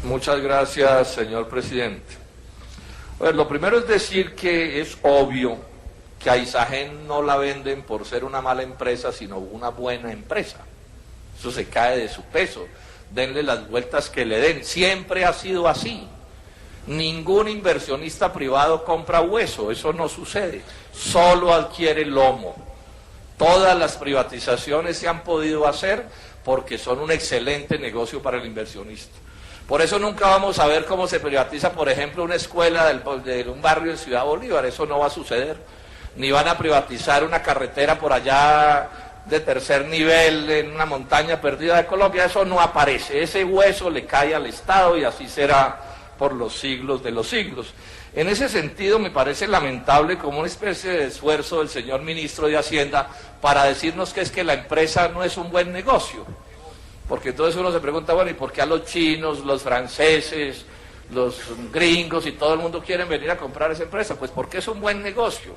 Muchas gracias, señor presidente. A ver, lo primero es decir que es obvio que a Isagen no la venden por ser una mala empresa, sino una buena empresa. Eso se cae de su peso. Denle las vueltas que le den. Siempre ha sido así. Ningún inversionista privado compra hueso, eso no sucede. Solo adquiere lomo. Todas las privatizaciones se han podido hacer porque son un excelente negocio para el inversionista. Por eso nunca vamos a ver cómo se privatiza, por ejemplo, una escuela de un barrio en Ciudad Bolívar. Eso no va a suceder. Ni van a privatizar una carretera por allá de tercer nivel en una montaña perdida de Colombia. Eso no aparece. Ese hueso le cae al Estado y así será por los siglos de los siglos. En ese sentido me parece lamentable como una especie de esfuerzo del señor ministro de Hacienda para decirnos que es que la empresa no es un buen negocio. Porque entonces uno se pregunta, bueno, ¿y por qué a los chinos, los franceses, los gringos y todo el mundo quieren venir a comprar esa empresa? Pues porque es un buen negocio.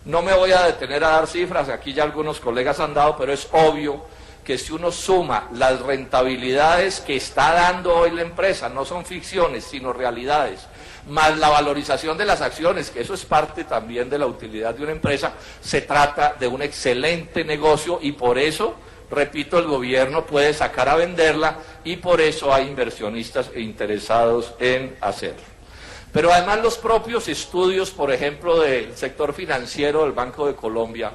No me voy a detener a dar cifras, aquí ya algunos colegas han dado, pero es obvio que si uno suma las rentabilidades que está dando hoy la empresa, no son ficciones, sino realidades, más la valorización de las acciones, que eso es parte también de la utilidad de una empresa, se trata de un excelente negocio y por eso, repito, el gobierno puede sacar a venderla y por eso hay inversionistas interesados en hacerlo. Pero además los propios estudios, por ejemplo, del sector financiero del Banco de Colombia,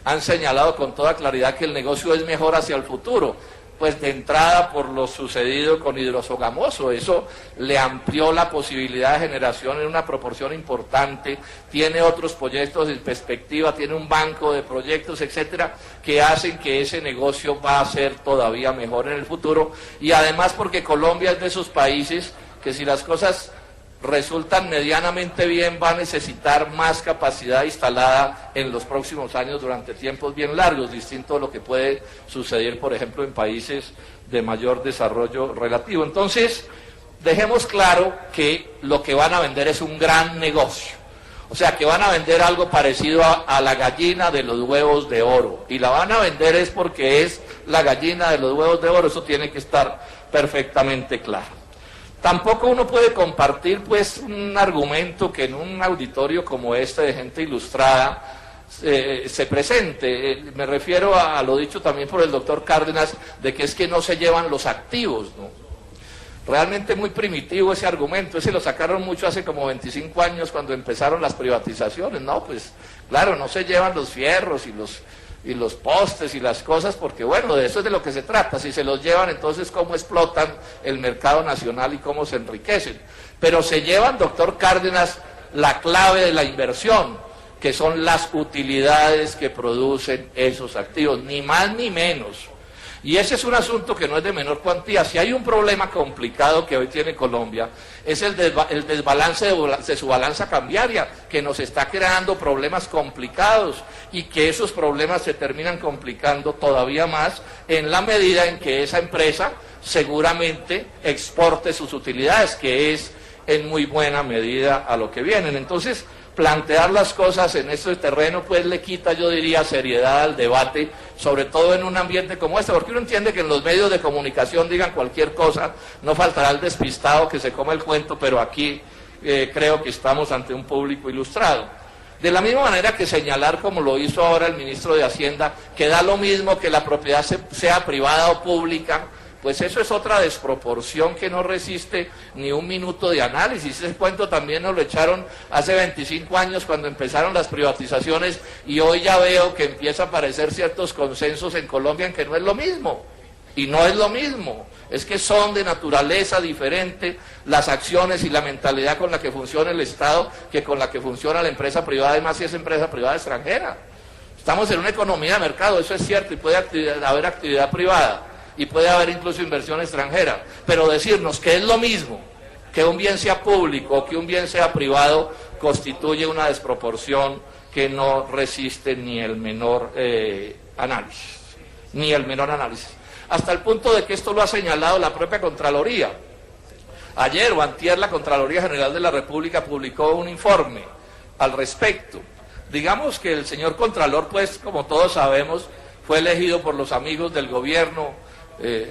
han señalado con toda claridad que el negocio es mejor hacia el futuro. Pues de entrada por lo sucedido con Hidrosogamoso, eso le amplió la posibilidad de generación en una proporción importante, tiene otros proyectos en perspectiva, tiene un banco de proyectos, etcétera, que hacen que ese negocio va a ser todavía mejor en el futuro, y además porque Colombia es de esos países que si las cosas resultan medianamente bien, va a necesitar más capacidad instalada en los próximos años durante tiempos bien largos, distinto a lo que puede suceder, por ejemplo, en países de mayor desarrollo relativo. Entonces, dejemos claro que lo que van a vender es un gran negocio. O sea, que van a vender algo parecido a la gallina de los huevos de oro. Y la van a vender es porque es la gallina de los huevos de oro, eso tiene que estar perfectamente claro. Tampoco uno puede compartir pues un argumento que en un auditorio como este de gente ilustrada se presente. Me refiero a lo dicho también por el doctor Cárdenas, de que es que no se llevan los activos, ¿no? Realmente muy primitivo ese argumento, ese lo sacaron mucho hace como 25 años cuando empezaron las privatizaciones, ¿no? Pues claro, no se llevan los fierros y los postes y las cosas, porque bueno, de eso es de lo que se trata. Si se los llevan, entonces cómo explotan el mercado nacional y cómo se enriquecen. Pero se llevan, doctor Cárdenas, la clave de la inversión, que son las utilidades que producen esos activos, ni más ni menos. Y ese es un asunto que no es de menor cuantía. Si hay un problema complicado que hoy tiene Colombia, es el desbalance de su balanza cambiaria, que nos está creando problemas complicados y que esos problemas se terminan complicando todavía más en la medida en que esa empresa seguramente exporte sus utilidades, que es en muy buena medida a lo que vienen. Entonces, plantear las cosas en este terreno pues le quita, yo diría, seriedad al debate, sobre todo en un ambiente como este, porque uno entiende que en los medios de comunicación digan cualquier cosa, no faltará el despistado que se come el cuento, pero aquí creo que estamos ante un público ilustrado. De la misma manera que señalar, como lo hizo ahora el ministro de Hacienda, que da lo mismo que la propiedad sea privada o pública, pues eso es otra desproporción que no resiste ni un minuto de análisis. Ese cuento también nos lo echaron hace 25 años cuando empezaron las privatizaciones y hoy ya veo que empieza a aparecer ciertos consensos en Colombia en que no es lo mismo. Y no es lo mismo, es que son de naturaleza diferente las acciones y la mentalidad con la que funciona el Estado que con la que funciona la empresa privada, además si es empresa privada extranjera. Estamos en una economía de mercado, eso es cierto, y puede haber actividad privada. Y puede haber incluso inversión extranjera, pero decirnos que es lo mismo que un bien sea público o que un bien sea privado constituye una desproporción que no resiste ni el menor análisis, ni el menor análisis. Hasta el punto de que esto lo ha señalado la propia Contraloría. Ayer o antier la Contraloría General de la República publicó un informe al respecto. Digamos que el señor Contralor, pues como todos sabemos, fue elegido por los amigos del gobierno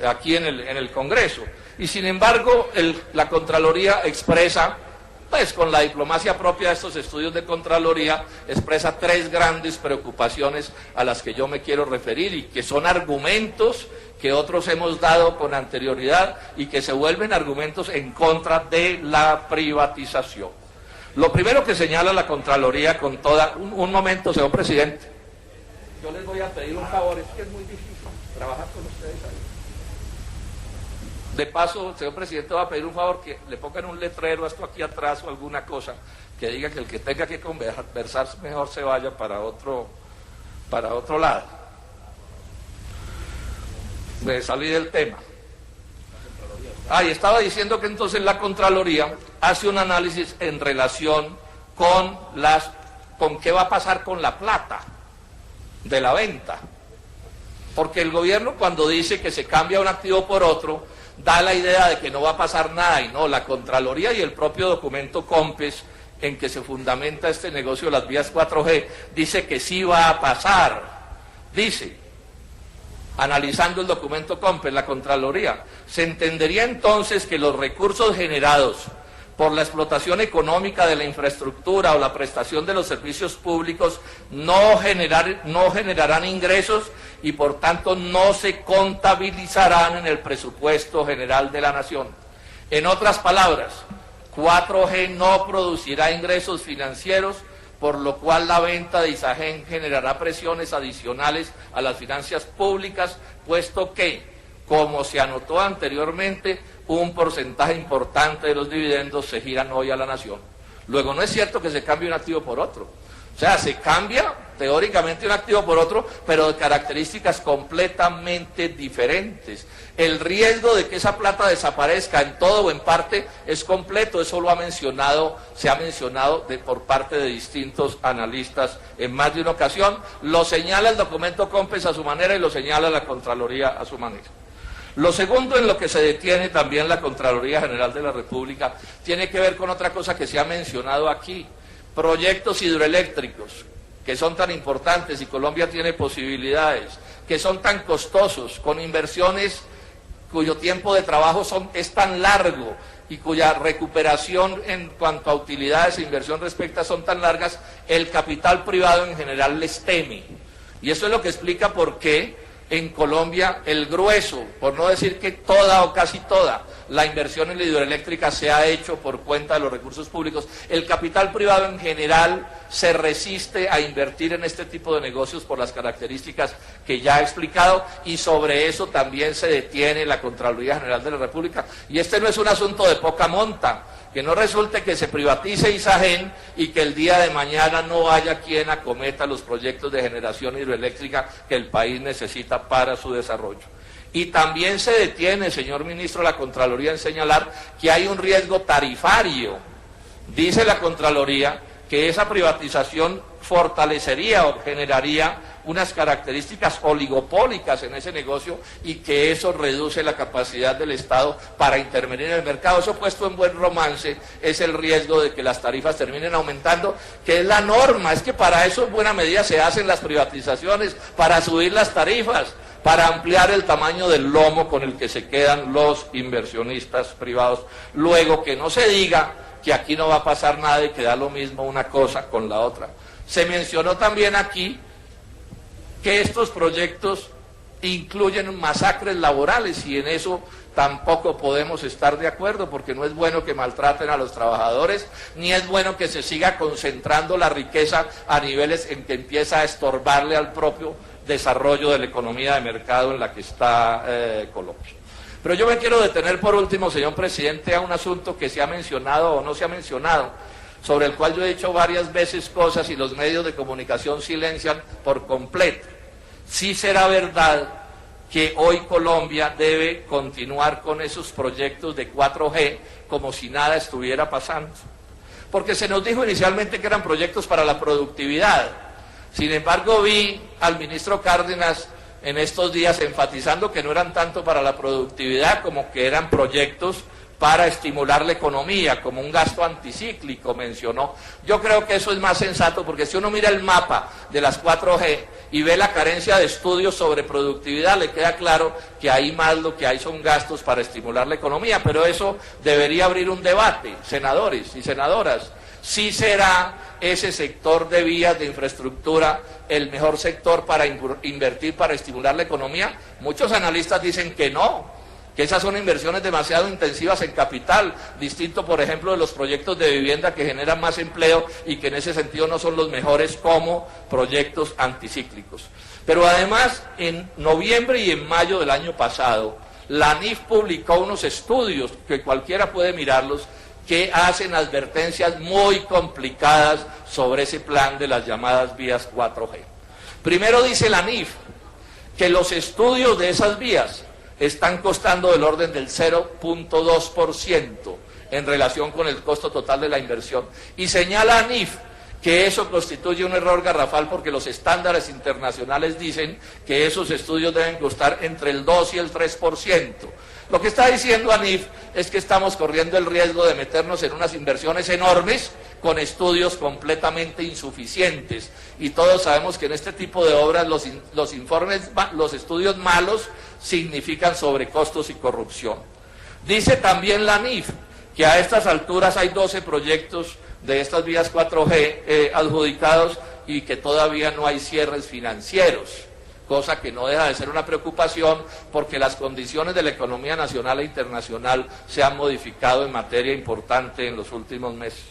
aquí en el Congreso. Y sin embargo, la Contraloría expresa, pues con la diplomacia propia de estos estudios de Contraloría, expresa tres grandes preocupaciones a las que yo me quiero referir y que son argumentos que otros hemos dado con anterioridad y que se vuelven argumentos en contra de la privatización. Lo primero que señala la Contraloría con toda... Un momento, señor presidente. Yo les voy a pedir un favor, es que es muy difícil trabajar con ustedes ahí. De paso, señor presidente, va a pedir un favor, que le pongan un letrero a esto aquí atrás o alguna cosa que diga que el que tenga que conversar mejor se vaya para otro lado. Me salí del tema. Y estaba diciendo que entonces la Contraloría hace un análisis en relación con qué va a pasar con la plata de la venta. Porque el gobierno, cuando dice que se cambia un activo por otro, da la idea de que no va a pasar nada, y no, la Contraloría y el propio documento COMPES en que se fundamenta este negocio de las vías 4G, dice que sí va a pasar. Dice, analizando el documento COMPES, la Contraloría, se entendería entonces que los recursos generados por la explotación económica de la infraestructura o la prestación de los servicios públicos no generarán ingresos y por tanto no se contabilizarán en el presupuesto general de la nación. En otras palabras, 4G no producirá ingresos financieros, por lo cual la venta de Isagen generará presiones adicionales a las finanzas públicas, puesto que, como se anotó anteriormente, un porcentaje importante de los dividendos se giran hoy a la nación. Luego, no es cierto que se cambie un activo por otro. O sea, se cambia teóricamente un activo por otro, pero de características completamente diferentes. El riesgo de que esa plata desaparezca en todo o en parte es completo. Eso se ha mencionado por parte de distintos analistas en más de una ocasión. Lo señala el documento COMPES a su manera y lo señala la Contraloría a su manera. Lo segundo en lo que se detiene también la Contraloría General de la República tiene que ver con otra cosa que se ha mencionado aquí: proyectos hidroeléctricos, que son tan importantes y Colombia tiene posibilidades, que son tan costosos, con inversiones cuyo tiempo de trabajo es tan largo y cuya recuperación en cuanto a utilidades e inversión respecta son tan largas, el capital privado en general les teme. Y eso es lo que explica por qué en Colombia el grueso, por no decir que toda o casi toda, la inversión en la hidroeléctrica se ha hecho por cuenta de los recursos públicos. El capital privado en general se resiste a invertir en este tipo de negocios por las características que ya he explicado, y sobre eso también se detiene la Contraloría General de la República. Y este no es un asunto de poca monta, que no resulte que se privatice Isagen y que el día de mañana no haya quien acometa los proyectos de generación hidroeléctrica que el país necesita para su desarrollo. Y también se detiene, señor ministro, la Contraloría en señalar que hay un riesgo tarifario. Dice la Contraloría que esa privatización fortalecería o generaría unas características oligopólicas en ese negocio y que eso reduce la capacidad del Estado para intervenir en el mercado. Eso, puesto en buen romance, es el riesgo de que las tarifas terminen aumentando, que es la norma. Es que para eso en buena medida se hacen las privatizaciones, para subir las tarifas, para ampliar el tamaño del lomo con el que se quedan los inversionistas privados. Luego, que no se diga que aquí no va a pasar nada y que da lo mismo una cosa con la otra. Se mencionó también aquí que estos proyectos incluyen masacres laborales, y en eso tampoco podemos estar de acuerdo, porque no es bueno que maltraten a los trabajadores, ni es bueno que se siga concentrando la riqueza a niveles en que empieza a estorbarle al propio desarrollo de la economía de mercado en la que está Colombia. Pero yo me quiero detener por último, señor presidente, a un asunto que se ha mencionado o no se ha mencionado, sobre el cual yo he dicho varias veces cosas y los medios de comunicación silencian por completo. Sí será verdad que hoy Colombia debe continuar con esos proyectos de 4G como si nada estuviera pasando, porque se nos dijo inicialmente que eran proyectos para la productividad. Sin embargo, vi al ministro Cárdenas en estos días enfatizando que no eran tanto para la productividad como que eran proyectos para estimular la economía, como un gasto anticíclico, mencionó. Yo creo que eso es más sensato, porque si uno mira el mapa de las 4G y ve la carencia de estudios sobre productividad, le queda claro que ahí más lo que hay son gastos para estimular la economía, pero eso debería abrir un debate, senadores y senadoras. ¿Sí será ese sector de vías de infraestructura el mejor sector para invertir, para estimular la economía? Muchos analistas dicen que no, que esas son inversiones demasiado intensivas en capital, distinto por ejemplo de los proyectos de vivienda que generan más empleo y que en ese sentido no son los mejores como proyectos anticíclicos. Pero además, en noviembre y en mayo del año pasado, la ANIF publicó unos estudios que cualquiera puede mirarlos, que hacen advertencias muy complicadas sobre ese plan de las llamadas vías 4G. Primero dice la ANIF que los estudios de esas vías están costando del orden del 0.2% en relación con el costo total de la inversión. Y señala ANIF que eso constituye un error garrafal porque los estándares internacionales dicen que esos estudios deben costar entre el 2 y el 3%. Lo que está diciendo ANIF es que estamos corriendo el riesgo de meternos en unas inversiones enormes con estudios completamente insuficientes. Y todos sabemos que en este tipo de obras los estudios malos significan sobrecostos y corrupción. Dice también la ANIF que a estas alturas hay 12 proyectos de estas vías 4G adjudicados y que todavía no hay cierres financieros, cosa que no deja de ser una preocupación porque las condiciones de la economía nacional e internacional se han modificado en materia importante en los últimos meses.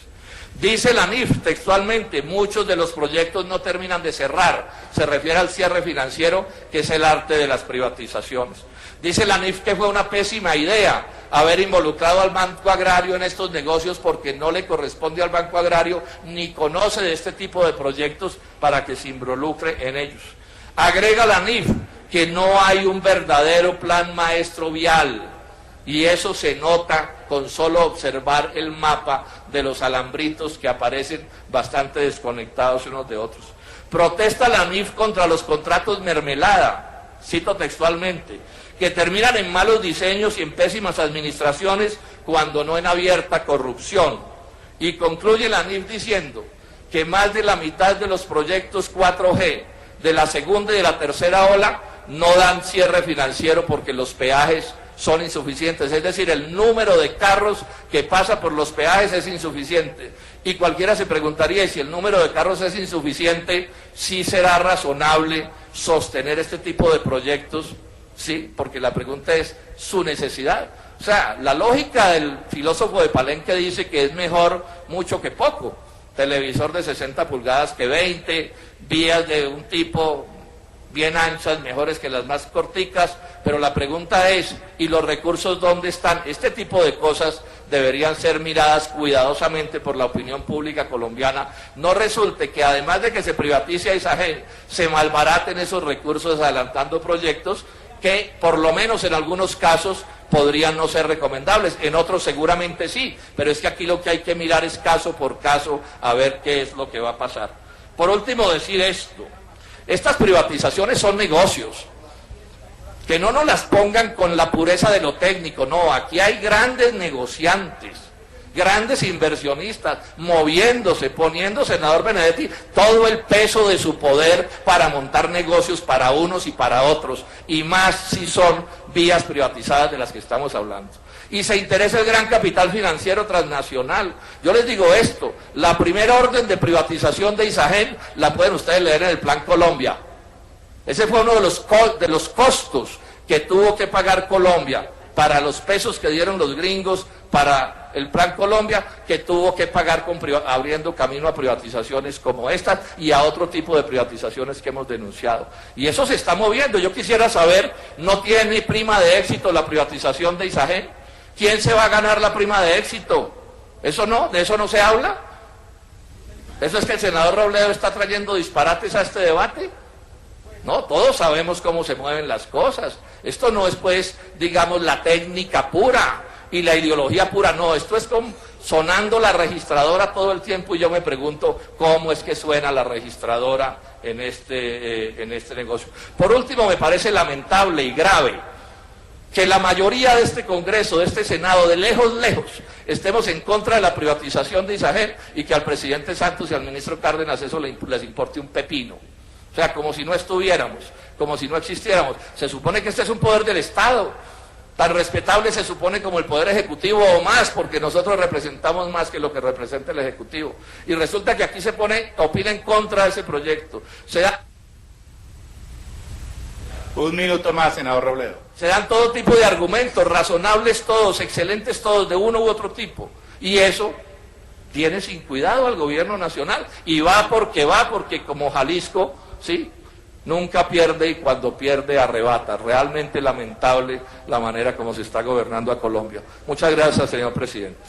Dice la ANIF textualmente, muchos de los proyectos no terminan de cerrar, se refiere al cierre financiero, que es el arte de las privatizaciones. Dice la ANIF que fue una pésima idea haber involucrado al Banco Agrario en estos negocios porque no le corresponde al Banco Agrario ni conoce de este tipo de proyectos para que se involucre en ellos. Agrega la ANIF que no hay un verdadero plan maestro vial y eso se nota con solo observar el mapa de los alambritos que aparecen bastante desconectados unos de otros. Protesta la ANIF contra los contratos mermelada, cito textualmente, que terminan en malos diseños y en pésimas administraciones cuando no en abierta corrupción. Y concluye la ANIF diciendo que más de la mitad de los proyectos 4G de la segunda y de la tercera ola no dan cierre financiero porque los peajes son insuficientes, es decir, el número de carros que pasa por los peajes es insuficiente. Y cualquiera se preguntaría, ¿y si el número de carros es insuficiente, sí será razonable sostener este tipo de proyectos? Sí, porque la pregunta es su necesidad. O sea, la lógica del filósofo de Palenque dice que es mejor mucho que poco. Televisor de 60 pulgadas que 20, vías de un tipo bien anchas, mejores que las más corticas, pero la pregunta es, ¿y los recursos dónde están? Este tipo de cosas deberían ser miradas cuidadosamente por la opinión pública colombiana. No resulte que además de que se privatice a Isagen, se malbaraten esos recursos adelantando proyectos que por lo menos en algunos casos podrían no ser recomendables, en otros seguramente sí, pero es que aquí lo que hay que mirar es caso por caso a ver qué es lo que va a pasar. Por último, decir esto, estas privatizaciones son negocios, que no nos las pongan con la pureza de lo técnico, no, aquí hay grandes negociantes, grandes inversionistas, moviéndose, poniendo, senador Benedetti, todo el peso de su poder para montar negocios para unos y para otros, y más si son vías privatizadas de las que estamos hablando. Y se interesa el gran capital financiero transnacional. Yo les digo esto, la primera orden de privatización de Isagen la pueden ustedes leer en el Plan Colombia. Ese fue uno de los costos que tuvo que pagar Colombia para los pesos que dieron los gringos para el Plan Colombia, que tuvo que pagar abriendo camino a privatizaciones como estas y a otro tipo de privatizaciones que hemos denunciado. Y eso se está moviendo. Yo quisiera saber, ¿no tiene prima de éxito la privatización de Isagen? ¿Quién se va a ganar la prima de éxito? ¿Eso no? ¿De eso no se habla? ¿Eso es que el senador Robledo está trayendo disparates a este debate? No, todos sabemos cómo se mueven las cosas. Esto no es, pues, digamos, la técnica pura y la ideología pura, no. Esto es como sonando la registradora todo el tiempo y yo me pregunto cómo es que suena la registradora en este negocio. Por último, me parece lamentable y grave que la mayoría de este Congreso, de este Senado, de lejos, estemos en contra de la privatización de Isagen y que al presidente Santos y al ministro Cárdenas eso les importe un pepino. O sea, como si no estuviéramos, como si no existiéramos. Se supone que este es un poder del Estado, tan respetable se supone como el Poder Ejecutivo o más, porque nosotros representamos más que lo que representa el Ejecutivo. Y resulta que aquí se opina en contra de ese proyecto. Un minuto más, senador Robledo. Se dan todo tipo de argumentos, razonables todos, excelentes todos, de uno u otro tipo. Y eso tiene sin cuidado al gobierno nacional. Y va porque como Jalisco, ¿sí?, nunca pierde y cuando pierde arrebata. Realmente lamentable la manera como se está gobernando a Colombia. Muchas gracias, señor presidente.